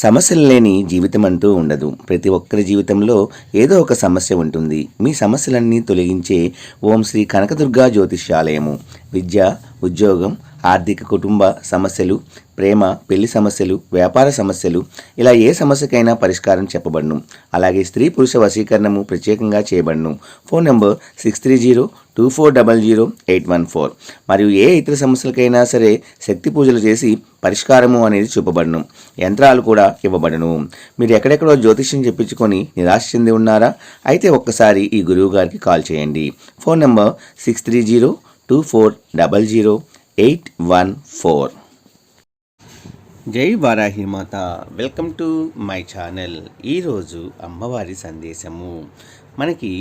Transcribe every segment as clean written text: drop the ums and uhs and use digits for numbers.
సమస్యలు లేని జీవితం అంటూ ఉండదు. ప్రతి ఒక్కరి జీవితంలో ఏదో ఒక సమస్య ఉంటుంది. మీ సమస్యలన్నీ తొలగించే ఓం శ్రీ కనకదుర్గా జ్యోతిష్యాలయము. విద్య, ఉద్యోగం, ఆర్థిక, కుటుంబ సమస్యలు, ప్రేమ, పెళ్లి సమస్యలు, వ్యాపార సమస్యలు, ఇలా ఏ సమస్యకైనా పరిష్కారం చెప్పబడును. అలాగే స్త్రీ పురుష వశీకరణము ప్రత్యేకంగా చేయబడును. Phone number 6302400814. మరియు ఏ ఇతర సమస్యలకైనా సరే శక్తి పూజలు చేసి పరిష్కారము అనేది చూపబడును. యంత్రాలు కూడా ఇవ్వబడును. మీరు ఎక్కడెక్కడో జ్యోతిష్యం చెప్పించుకొని నిరాశ చెంది ఉన్నారా? అయితే ఒక్కసారి ఈ గురువు గారికి కాల్ చేయండి. Phone number 6302400814. జై వారాహి మాత. Welcome to my channel. ఈరోజు అమ్మవారి సందేశము. మనకి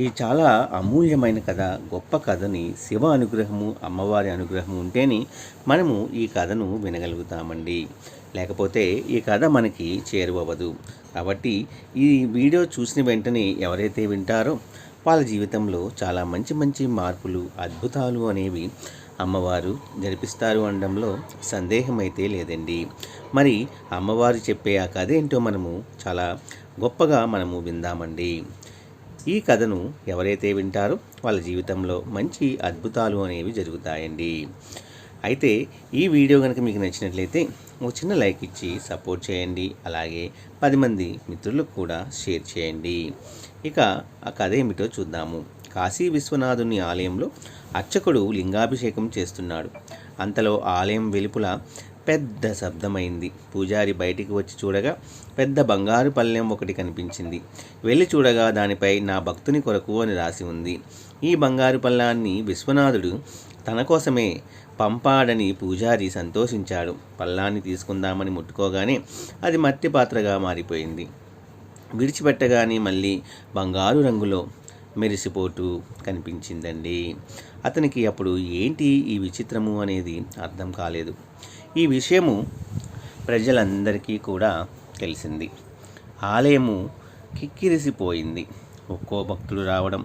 ఈ చాలా అమూల్యమైన కథ, గొప్ప కథని శివ అనుగ్రహము, అమ్మవారి అనుగ్రహం ఉంటేనే మనము ఈ కథను వినగలుగుతామండి. లేకపోతే ఈ కథ మనకి చేరువవ్వదు. కాబట్టి ఈ వీడియో చూసిన వెంటనే ఎవరైతే వింటారో వాళ్ళ జీవితంలో చాలా మంచి మంచి మార్పులు, అద్భుతాలు అనేవి అమ్మవారు జరిపిస్తారు అనడంలో సందేహం అయితే లేదండి. మరి అమ్మవారు చెప్పే ఆ కథ ఏంటో మనము చాలా గొప్పగా మనము విందామండి. ఈ కథను ఎవరైతే వింటారో వాళ్ళ జీవితంలో మంచి అద్భుతాలు అనేవి జరుగుతాయండి. అయితే ఈ వీడియో కనుక మీకు నచ్చినట్లయితే ఒక చిన్న లైక్ ఇచ్చి సపోర్ట్ చేయండి. అలాగే 10 మంది మిత్రులకు కూడా షేర్ చేయండి. ఇక ఆ కథ ఏమిటో చూద్దాము. కాశీ విశ్వనాథుని ఆలయంలో అర్చకుడు లింగాభిషేకం చేస్తున్నాడు. అంతలో ఆలయం వెలుపల పెద్ద శబ్దమైంది. పూజారి బయటికి వచ్చి చూడగా పెద్ద బంగారు పళ్ళెం ఒకటి కనిపించింది. వెళ్ళి చూడగా దానిపై నా భక్తుని కొరకు అని రాసి ఉంది. ఈ బంగారు పళ్ళాన్ని విశ్వనాథుడు తన కోసమే పంపాడని పూజారి సంతోషించాడు. పళ్ళాన్ని తీసుకుందామని ముట్టుకోగానే అది మట్టి పాత్రగా మారిపోయింది. విడిచిపెట్టగానే మళ్ళీ బంగారు రంగులో మెరిసిపోతూ కనిపించిందండి. అతనికి అప్పుడు ఏంటి ఈ విచిత్రము అనేది అర్థం కాలేదు. ఈ విషయము ప్రజలందరికీ కూడా తెలిసింది. ఆలయము కిక్కిరిసిపోయింది. ఒక్కో భక్తుడు రావడం,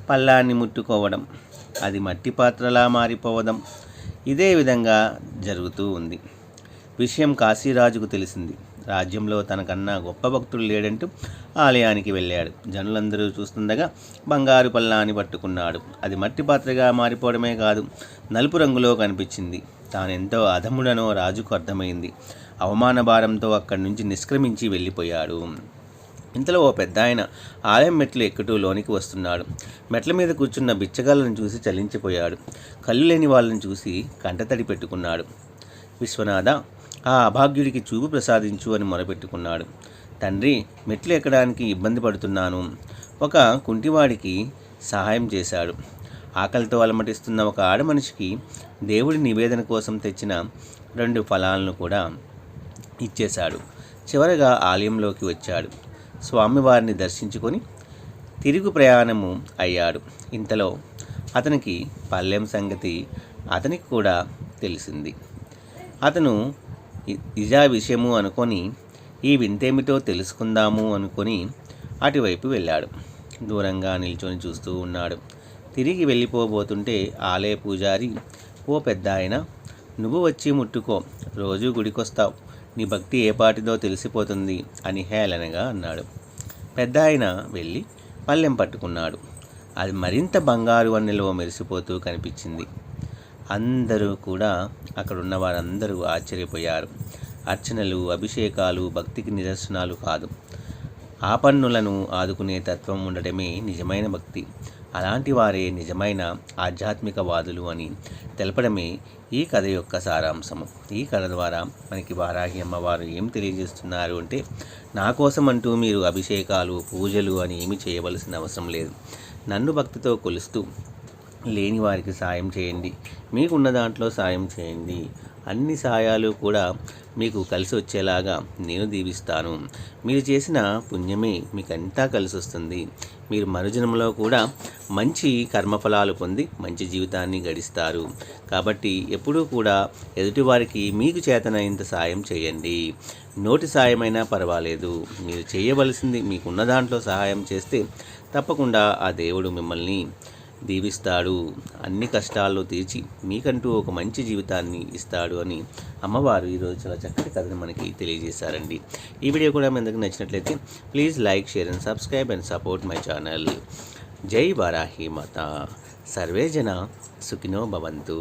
పళ్ళాన్ని ముట్టుకోవడం, అది మట్టి పాత్రలా మారిపోవడం, ఇదే విధంగా జరుగుతూ ఉంది. విషయం కాశీరాజుకు తెలిసింది. రాజ్యంలో తనకన్నా గొప్ప భక్తుడు లేడంటూ ఆలయానికి వెళ్ళాడు. జనులందరూ చూస్తుండగా బంగారు పళ్ళాన్ని పట్టుకున్నాడు. అది మట్టి పాత్రగా మారిపోవడమే కాదు, నలుపు రంగులో కనిపించింది. తానెంతో అధముడనో రాజుకు అర్థమైంది. అవమాన భారంతో అక్కడి నుంచి నిష్క్రమించి వెళ్ళిపోయాడు. ఇంతలో ఓ పెద్ద ఆయన ఆలయం మెట్లు ఎక్కుతూ లోనికి వస్తున్నాడు. మెట్ల మీద కూర్చున్న బిచ్చగాళ్ళను చూసి చలించిపోయాడు. కళ్ళు లేని వాళ్ళని చూసి కంటతడి పెట్టుకున్నాడు. విశ్వనాథ, ఆ అభాగ్యుడికి చూపు ప్రసాదించు అని మొరపెట్టుకున్నాడు. తండ్రి, మెట్లు ఎక్కడానికి ఇబ్బంది పడుతున్నాను. ఒక కుంటివాడికి సహాయం చేశాడు. ఆకలితో అలమటిస్తున్న ఒక ఆడమనిషికి దేవుడి నివేదన కోసం తెచ్చిన 2 ఫలాలను కూడా ఇచ్చేశాడు. చివరగా ఆలయంలోకి వచ్చాడు. స్వామివారిని దర్శించుకొని తిరుగు ప్రయాణము అయ్యాడు. ఇంతలో అతనికి పళ్ళెం సంగతి అతనికి కూడా తెలిసింది. అతను ఇజా విషయము అనుకొని ఈ వింతేమిటో తెలుసుకుందాము అనుకొని అటువైపు వెళ్ళాడు. దూరంగా నిల్చొని చూస్తూ ఉన్నాడు. తిరిగి వెళ్ళిపోబోతుంటే ఆలయ పూజారి, ఓ పెద్ద ఆయన, నువ్వు వచ్చి ముట్టుకో, రోజు గుడికొస్తావు, నీ భక్తి ఏపాటిదో తెలిసిపోతుంది అని హేళనగా అన్నాడు. పెద్ద ఆయన వెళ్ళి పళ్ళెం పట్టుకున్నాడు. అది మరింత బంగారు వన్నెలో మెరిసిపోతూ కనిపించింది. అందరూ కూడా, అక్కడున్న వారందరూ ఆశ్చర్యపోయారు. అర్చనలు, అభిషేకాలు భక్తికి నిదర్శనాలు కాదు, ఆపన్నులను ఆదుకునే తత్వం ఉండటమే నిజమైన భక్తి. అలాంటి వారే నిజమైన ఆధ్యాత్మికవాదులు అని తెలపడమే ఈ కథ యొక్క సారాంశము. ఈ కథ ద్వారా మనకి వారాహి అమ్మవారు ఏం తెలియజేస్తున్నారు అంటే, నా కోసం అంటూ మీరు అభిషేకాలు, పూజలు అని ఏమి చేయవలసిన అవసరం లేదు. నన్ను భక్తితో కొలుస్తూ లేని వారికి సాయం చేయండి. మీకున్న దాంట్లో సాయం చేయండి. అన్ని సాయాలు కూడా మీకు కలిసి వచ్చేలాగా నేను దీవిస్తాను. మీరు చేసిన పుణ్యమే మీకంతా కలిసి వస్తుంది. మీరు మరుజన్మలో కూడా మంచి కర్మఫలాలు పొంది మంచి జీవితాన్ని గడిస్తారు. కాబట్టి ఎప్పుడూ కూడా ఎదుటివారికి మీకు చేతనైనంత సాయం చేయండి. నోటి సాయమైనా పర్వాలేదు. మీరు చేయవలసింది మీకున్న దాంట్లో సహాయం చేస్తే తప్పకుండా ఆ దేవుడు మిమ్మల్ని దీవిస్తాడు, అన్ని కష్టాల్లో తీర్చి మీకంటూ ఒక మంచి జీవితాన్ని ఇస్తాడు అని అమ్మవారు ఈరోజు చాలా చక్కటి కథను మనకి తెలియజేశారండి. ఈ వీడియో కూడా మీ అందరికి నచ్చినట్లయితే please like, share and subscribe and support my channel. జై వారాహి మాత. సర్వే జన సుఖినో భవంతు.